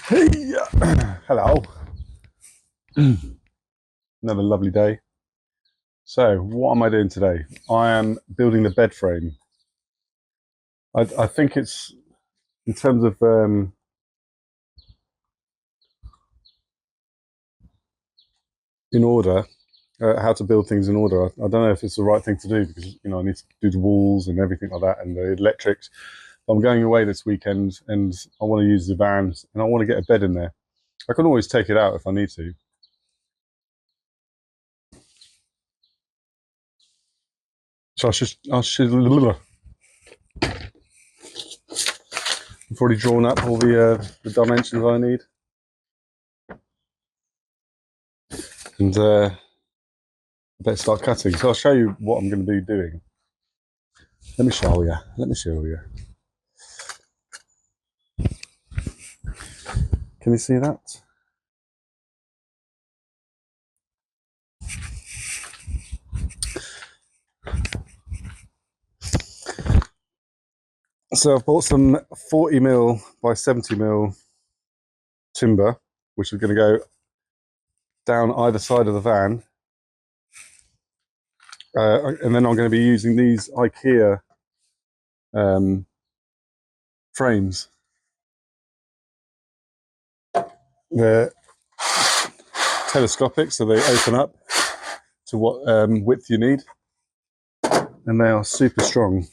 Hey, hello. Another lovely day. So, what am I doing today? I am building the bed frame. I think it's in terms of in order, how to build things in order. I don't know if it's the right thing to do because I need to do the walls and everything like that and the electrics. I'm going away this weekend and I want to use the vans and I want to get a bed in there. I can always take it out if I need to. So I've already drawn up all the dimensions I need, and I better start cutting. So I'll show you what I'm going to be doing. Let me show you. Let me show you. Can you see that? So I've bought some 40mm by 70mm timber, which is going to go down either side of the van. And then I'm going to be using these IKEA frames. They're telescopic, so they open up to what width you need, and they are super strong.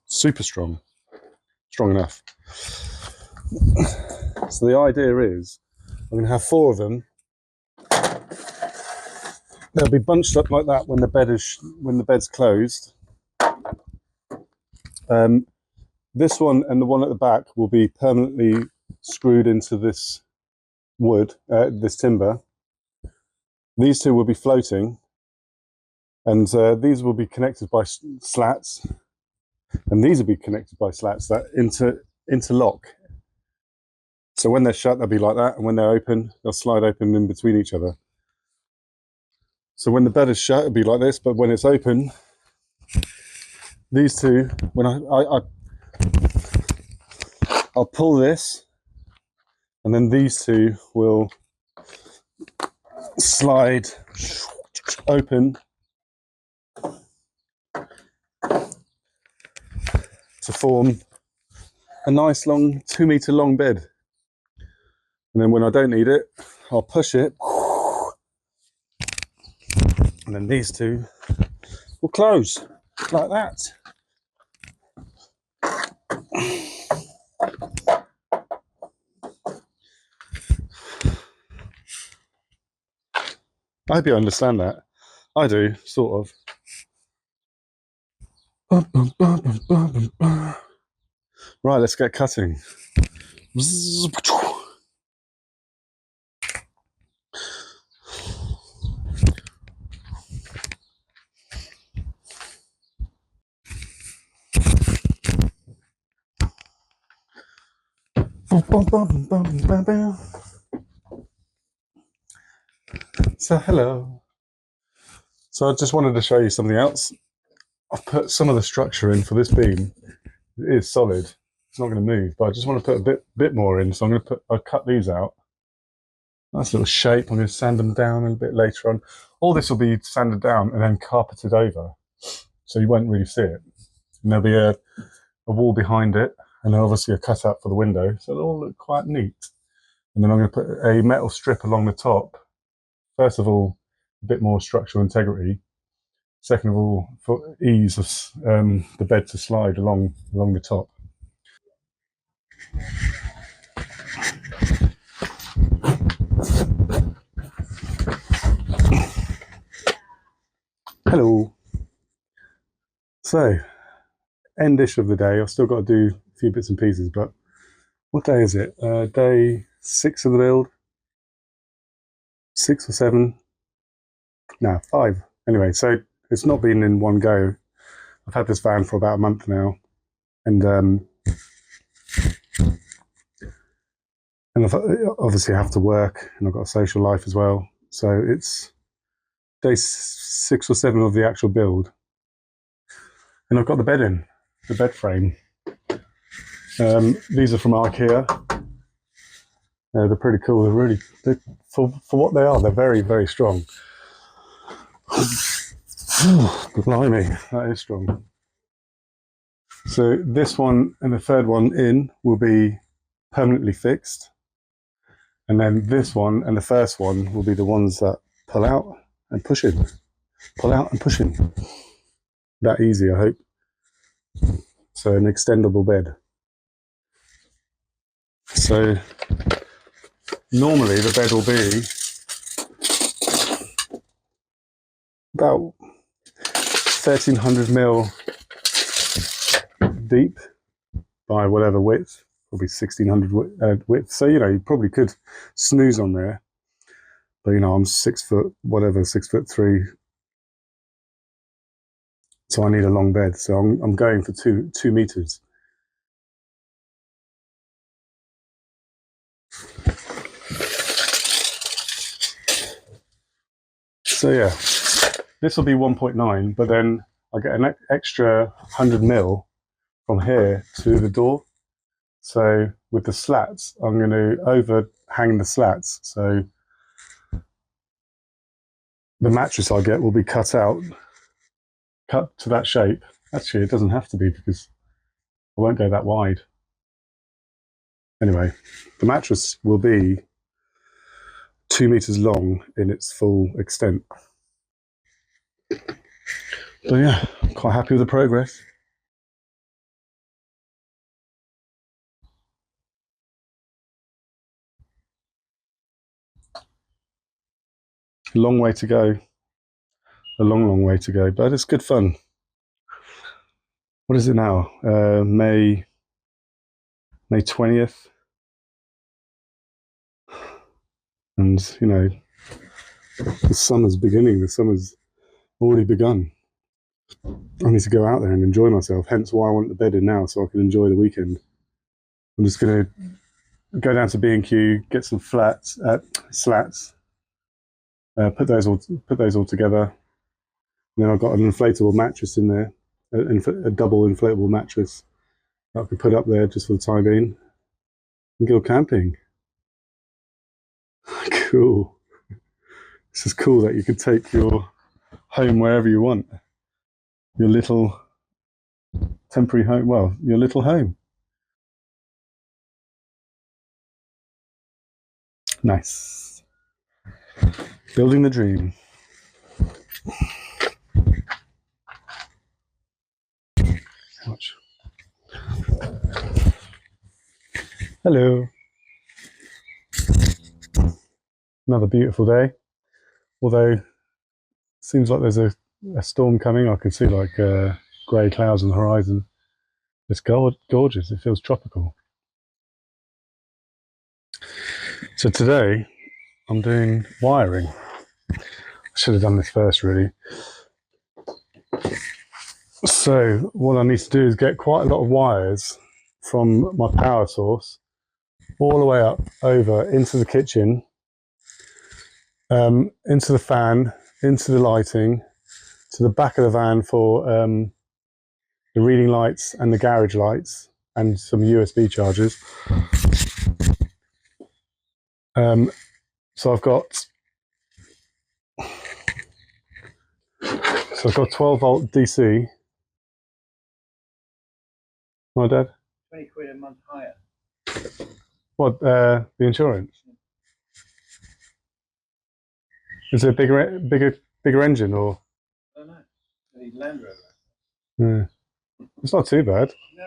Super strong. Strong enough. So the idea is I'm going to have 4 of them. They'll be bunched up like that when the bed's closed. This one and the one at the back will be permanently screwed into this wood, this timber. These 2 will be floating, and these will be connected by slats, and these will be connected by slats that interlock. So when they're shut, they'll be like that, and when they're open, they'll slide open in between each other. So when the bed is shut, it'll be like this, but when it's open, these 2, when I'll pull this, and then these 2 will slide open to form a nice long 2-meter long bed. And then when I don't need it, I'll push it, and then these 2 will close like that. I hope you understand that. I do, sort of. Right, let's get cutting. So hello. So I just wanted to show you something else. I've put some of the structure in for this beam. It is solid. It's not going to move, but I just want to put a bit more in. So I'll cut these out. Nice little shape. I'm going to sand them down a bit later on. All this will be sanded down and then carpeted over, so you won't really see it. And there'll be a wall behind it, and then obviously a cutout for the window, so it'll all look quite neat. And then I'm going to put a metal strip along the top. First of all, a bit more structural integrity. Second of all, for ease of the bed to slide along the top. Hello. So, endish of the day. I've still got to do a few bits and pieces, but what day is it? Day 6 of the build? 6 or 7? No, 5. Anyway, so it's not been in one go. I've had this van for about a month now, and I obviously have to work, and I've got a social life as well. So it's day 6 or 7 of the actual build, and I've got the bed in, the bed frame. These are from IKEA. They're pretty cool. For what they are, they're very, very strong. Blimey, that is strong. So this one and the third one in will be permanently fixed. And then this one and the first one will be the ones that pull out and push in. Pull out and push in. That easy, I hope. So an extendable bed. So normally the bed will be about 1300 mil deep by whatever width, probably 1600 width. So, you know, you probably could snooze on there. But, you know, I'm 6 foot, whatever, 6'3". So I need a long bed. So I'm going for 2 meters. So yeah, this will be 1.9, but then I get an extra 100 mil from here to the door. So with the slats, I'm going to overhang the slats. So the mattress I get will be cut to that shape. Actually, it doesn't have to be because I won't go that wide. Anyway, the mattress will be 2 meters long in its full extent. So yeah, I'm quite happy with the progress. A long way to go. A long, long way to go, but it's good fun. What is it now? May 20th. And, you know, the summer's beginning. The summer's already begun. I need to go out there and enjoy myself, hence why I want the bed in now, so I can enjoy the weekend. I'm just going to go down to B&Q, get some slats, put those all together. And then I've got an inflatable mattress in there, a double inflatable mattress that I can put up there just for the time being and go camping. Cool. This is cool that you can take your home wherever you want. Your little temporary home, well, your little home. Nice. Building the dream. Watch. Hello. Another beautiful day. Although it seems like there's a storm coming. I can see like grey clouds on the horizon. It's gorgeous. It feels tropical. So today I'm doing wiring. I should have done this first, really. So what I need to do is get quite a lot of wires from my power source all the way up over into the kitchen, into the fan, into the lighting, to the back of the van for the reading lights and the garage lights and some USB chargers. So I've got 12 volt DC. My dad? 20 quid a month higher. What, the insurance? Is it a bigger engine or? I don't know. The Land Rover. Yeah. It's not too bad. No,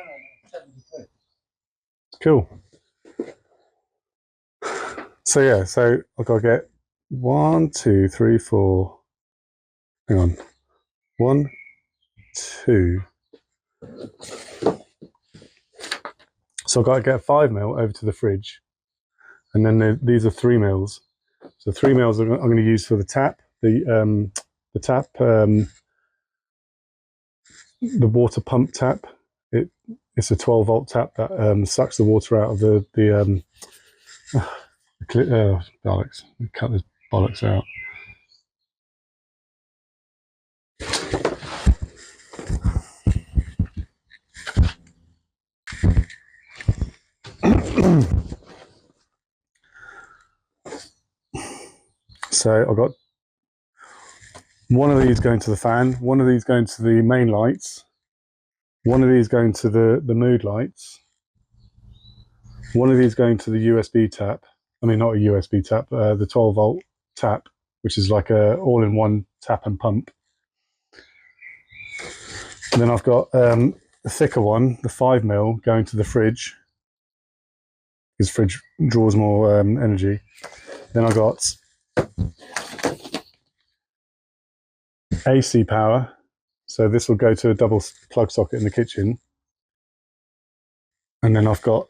70 quid. Cool. So yeah, so I've got to get 1, 2, 3, 4. Hang on. 1, 2. So I've got to get 5 mil over to the fridge, and then these are 3 mils. So 3 mils I'm going to use for the tap, the water pump tap. It's a 12 volt tap that sucks the water out of the bollocks. Cut this bollocks out. So I've got one of these going to the fan, one of these going to the main lights, one of these going to the mood lights, one of these going to the USB tap. I mean, not a USB tap, the 12 volt tap, which is like a all-in-one tap and pump. And then I've got a thicker one, the 5mm, going to the fridge, because fridge draws more energy. Then I've got AC power, so this will go to a double plug socket in the kitchen. And then I've got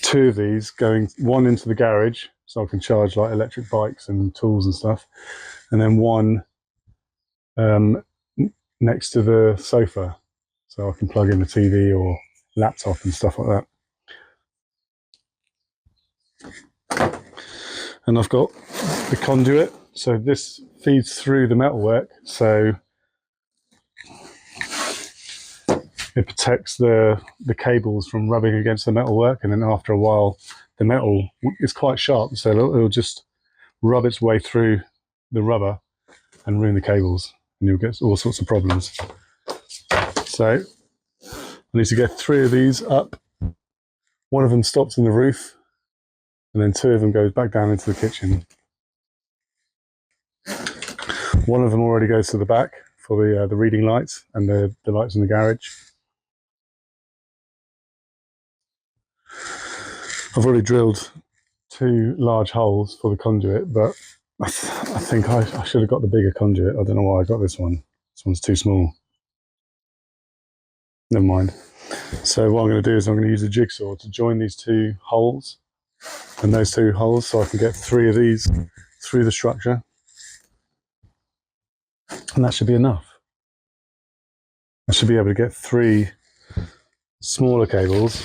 two of these going, one into the garage, so I can charge like electric bikes and tools and stuff, and then one next to the sofa, so I can plug in the TV or laptop and stuff like that. And I've got the conduit, so this feeds through the metalwork, so it protects the cables from rubbing against the metalwork, and then after a while the metal is quite sharp, so it'll just rub its way through the rubber and ruin the cables, and you'll get all sorts of problems. So I need to get 3 of these up. One of them stops in the roof, and then 2 of them goes back down into the kitchen. One of them already goes to the back for the reading lights and the lights in the garage. I've already drilled 2 large holes for the conduit, but I think I should have got the bigger conduit. I don't know why I got this one. This one's too small. Never mind. So what I'm going to do is I'm going to use a jigsaw to join these 2 holes and those 2 holes, so I can get 3 of these through the structure, and that should be enough. I should be able to get 3 smaller cables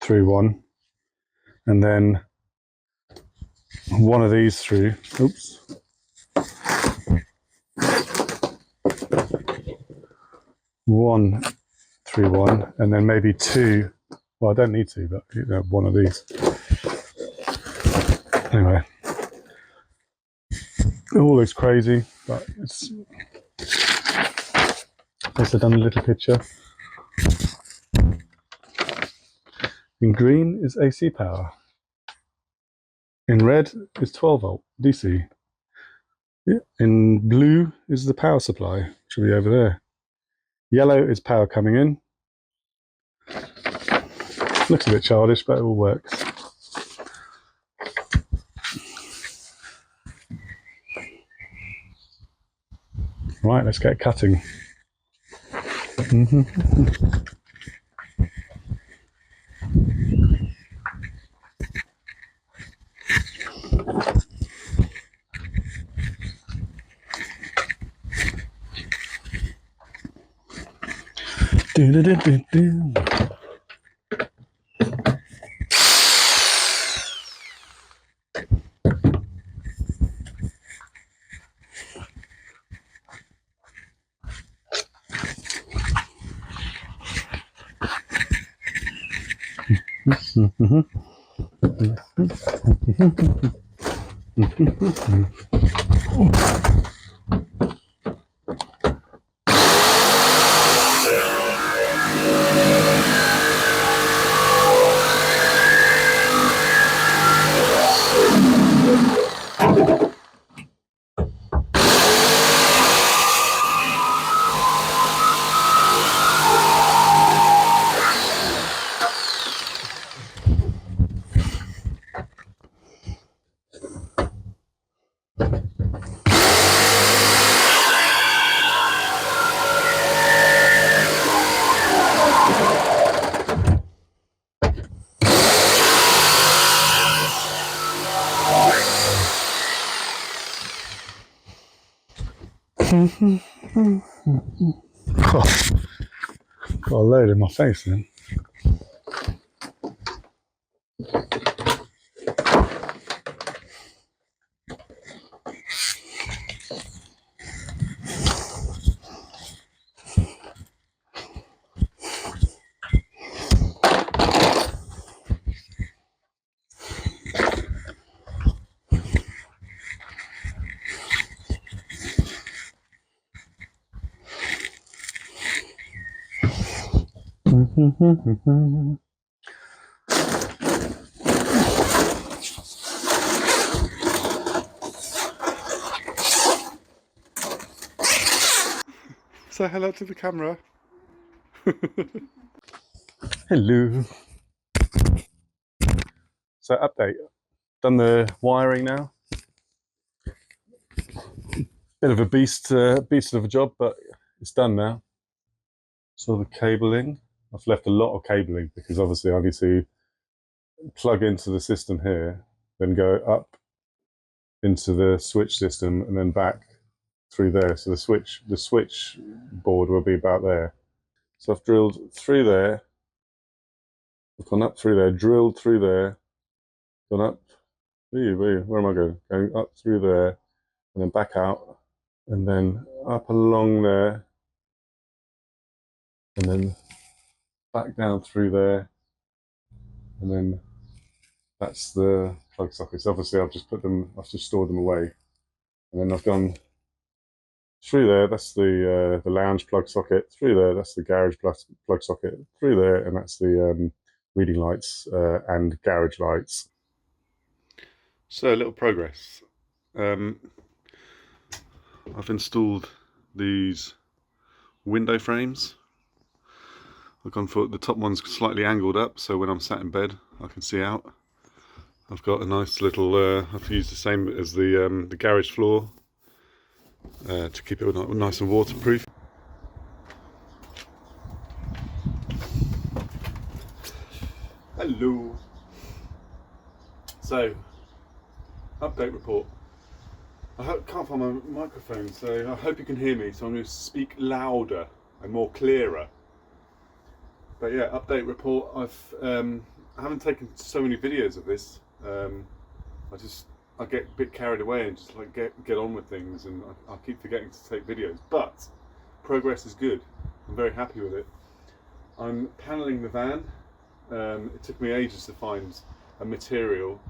through one, and then one of these through. Oops. One through one, and then maybe 2. Well, I don't need to, but you know, one of these. Anyway, it all looks crazy, but it's. I've done a little picture. In green is AC power. In red is 12 volt DC. Yeah. In blue is the power supply, which will be over there. Yellow is power coming in. Looks a bit childish, but it all works. Right, let's get cutting. Got a load in my face then. Say hello to the camera. Hello. So update. Done the wiring now. Bit of a beast of a job, but it's done now. So the cabling. I've left a lot of cabling because obviously I need to plug into the system here, then go up into the switch system and then back through there. So the switch board will be about there. So I've drilled through there, I've gone up through there, drilled through there, gone up, where am I going? Going up through there and then back out and then up along there and then back down through there, and then that's the plug sockets. Obviously I've just stored them away, and then I've gone through there, that's the lounge plug socket, through there, that's the garage plug socket, through there, and that's the reading lights and garage lights. So a little progress. I've installed these window frames. I've gone for the top one's slightly angled up, so when I'm sat in bed I can see out. I've got a nice little, I've used the same as the garage floor to keep it nice and waterproof. Hello. So, update report. I can't find my microphone, so I hope you can hear me, so I'm going to speak louder and more clearer. But yeah, update report. I haven't taken so many videos of this. I get a bit carried away and just like get on with things, and I keep forgetting to take videos. But progress is good. I'm very happy with it. I'm paneling the van. It took me ages to find a material.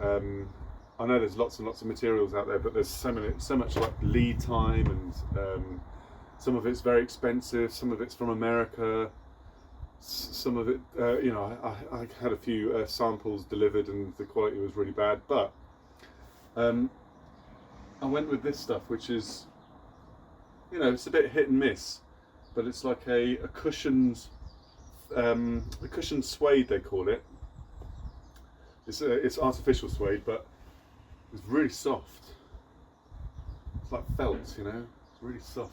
I know there's lots and lots of materials out there, but there's so much like lead time, and some of it's very expensive. Some of it's from America. Some of it, you know, I had a few samples delivered and the quality was really bad, but I went with this stuff, which is, you know, it's a bit hit and miss, but it's like a cushioned suede, they call it. It's artificial suede, but it's really soft. It's like felt, you know, it's really soft.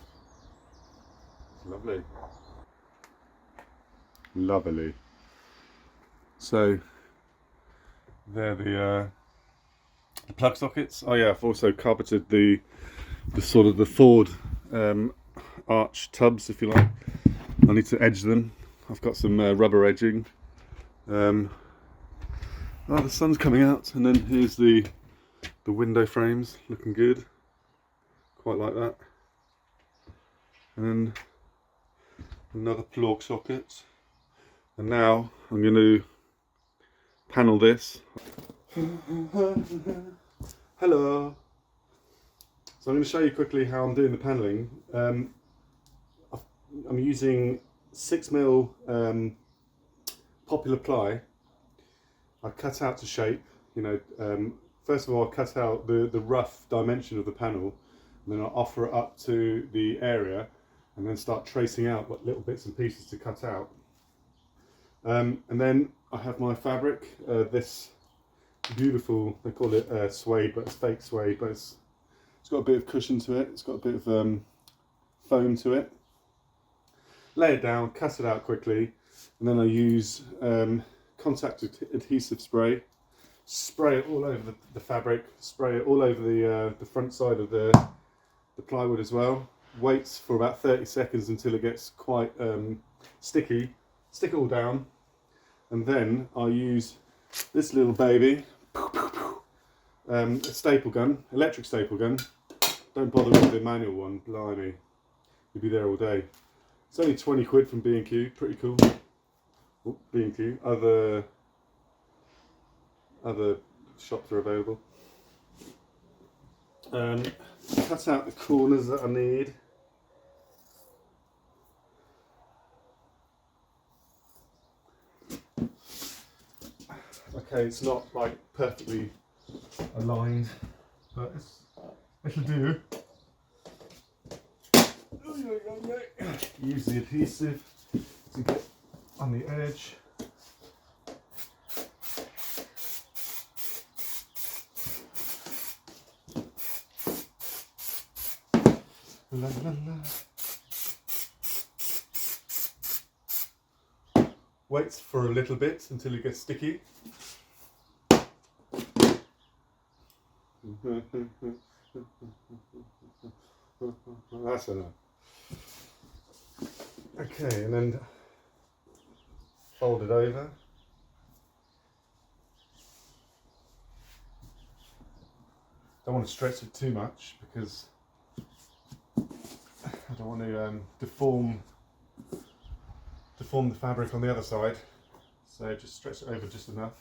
It's lovely. Lovely. So they're the plug sockets. Oh yeah, I've also carpeted the sort of the forward arch tubs, if you like. I need to edge them. I've got some rubber edging. Oh, the sun's coming out, and then here's the window frames, looking good. Quite like that. And another plug socket. And now I'm going to panel this. Hello. So I'm going to show you quickly how I'm doing the paneling. I'm using 6mm popular ply. I cut out to shape. You know, first of all, I cut out the rough dimension of the panel, and then I offer it up to the area, and then start tracing out what little bits and pieces to cut out. And then I have my fabric, this beautiful, they call it suede, but it's fake suede, but it's got a bit of cushion to it, it's got a bit of foam to it. Lay it down, cut it out quickly, and then I use contact adhesive spray, spray it all over the fabric, spray it all over the front side of the plywood as well. Wait for about 30 seconds until it gets quite sticky. Stick it all down, and then I'll use this little baby, a staple gun, electric staple gun. Don't bother with the manual one, blimey, you'll be there all day. It's only 20 quid from B&Q, pretty cool. Oh, B&Q, other shops are available. Cut out the corners that I need. Okay, it's not like perfectly aligned, but it'll do. Use the adhesive to get on the edge. La, la, la. Wait for a little bit until it gets sticky. That's enough. Okay, and then fold it over. Don't want to stretch it too much because I don't want to deform the fabric on the other side. So just stretch it over just enough.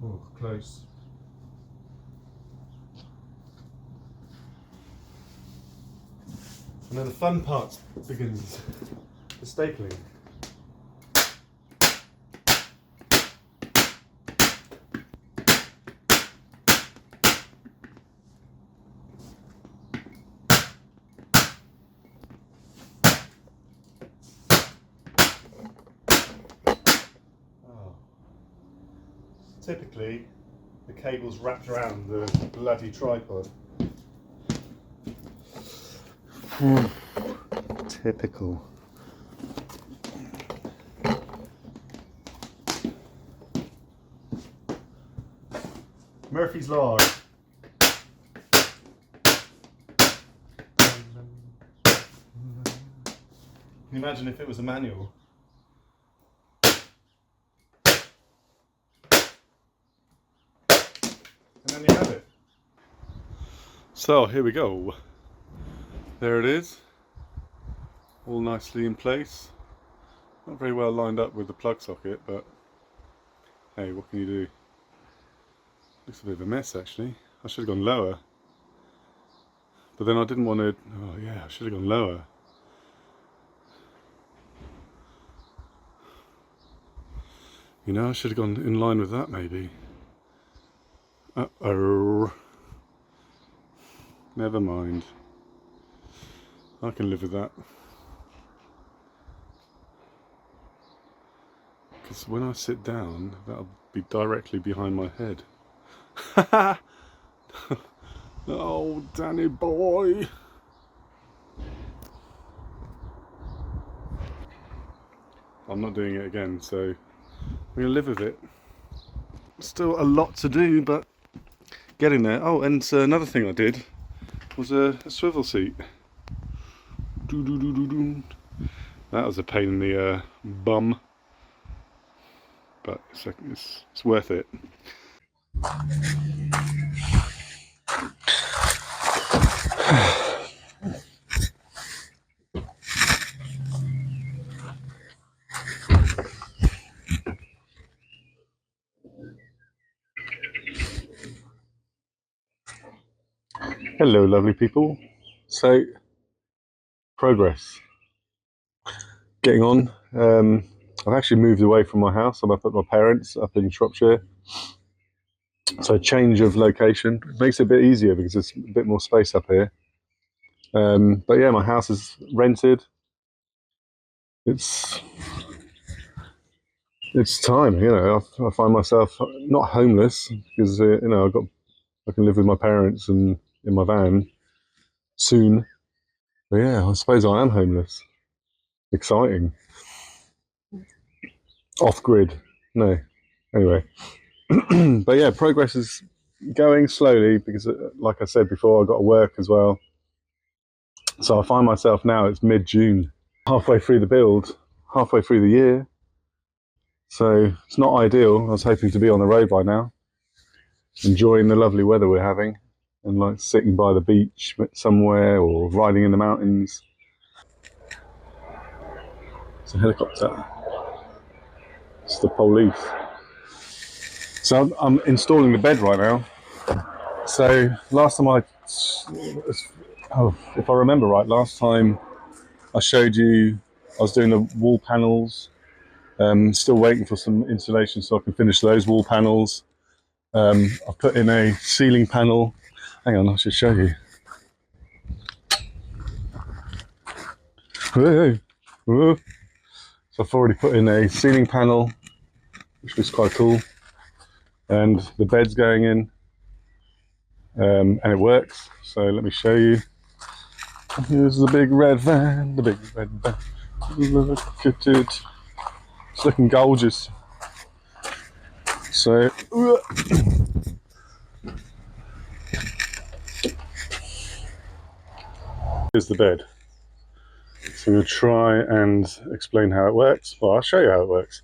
Oh, close. And then the fun part begins, the stapling. Oh. Typically, the cable's wrapped around the bloody tripod. Typical. Murphy's Law. Can you imagine if it was a manual? And then you have it. So here we go. There it is. All nicely in place. Not very well lined up with the plug socket, but hey, what can you do? Looks a bit of a mess actually. I should have gone lower. But then I didn't want to, oh yeah, I should have gone lower. You know, I should have gone in line with that maybe. Uh-oh. Never mind. I can live with that. Because when I sit down, that'll be directly behind my head. Oh, Danny boy. I'm not doing it again, so I'm going to live with it. Still a lot to do, but getting there. Oh, and another thing I did was a swivel seat. That was a pain in the bum, but it's worth it. Hello, lovely people. So, progress. Getting on. I've actually moved away from my house. I'm up at my parents' up in Shropshire. So, change of location makes it a bit easier because there's a bit more space up here. But yeah, my house is rented. It's time, you know. I find myself not homeless because you know I can live with my parents and in my van soon. But yeah, I suppose I am homeless. Exciting. Off grid. No. Anyway. But yeah, progress is going slowly because, like I said before, I've got to work as well. So I find myself now, it's mid-June, halfway through the build, halfway through the year. So it's not ideal. I was hoping to be on the road by now, enjoying the lovely weather we're having and like sitting by the beach somewhere or riding in the mountains. It's a helicopter. It's the police. So I'm installing the bed right now. So last time I Oh, if I remember right, last time I showed you I was doing the wall panels. Still waiting for some insulation so I can finish those wall panels. I've put in a ceiling panel. Hang on, I should show you. Whoa, whoa. So I've already put in a ceiling panel, which was quite cool. And the bed's going in, and it works. So let me show you. Here's the big red van, the big red van. Look at it. It's looking gorgeous. So, here's the bed. So we'll try and explain how it works. Well, I'll show you how it works.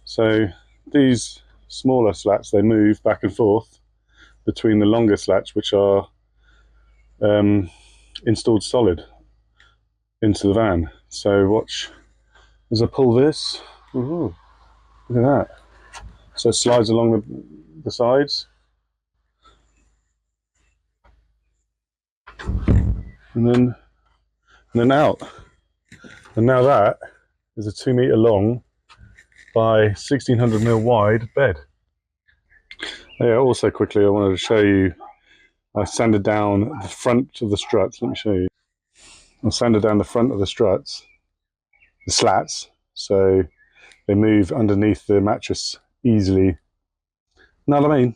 So these smaller slats, they move back and forth between the longer slats, which are installed solid into the van. So watch as I pull this. Ooh, look at that. So it slides along the sides. And then out. And now that is a 2 meter long by 1600mm wide bed. Yeah, also quickly I wanted to show you, I sanded down the front of the struts. Let me show you. I sanded down the front of the struts, the slats, so they move underneath the mattress easily. Know what I mean?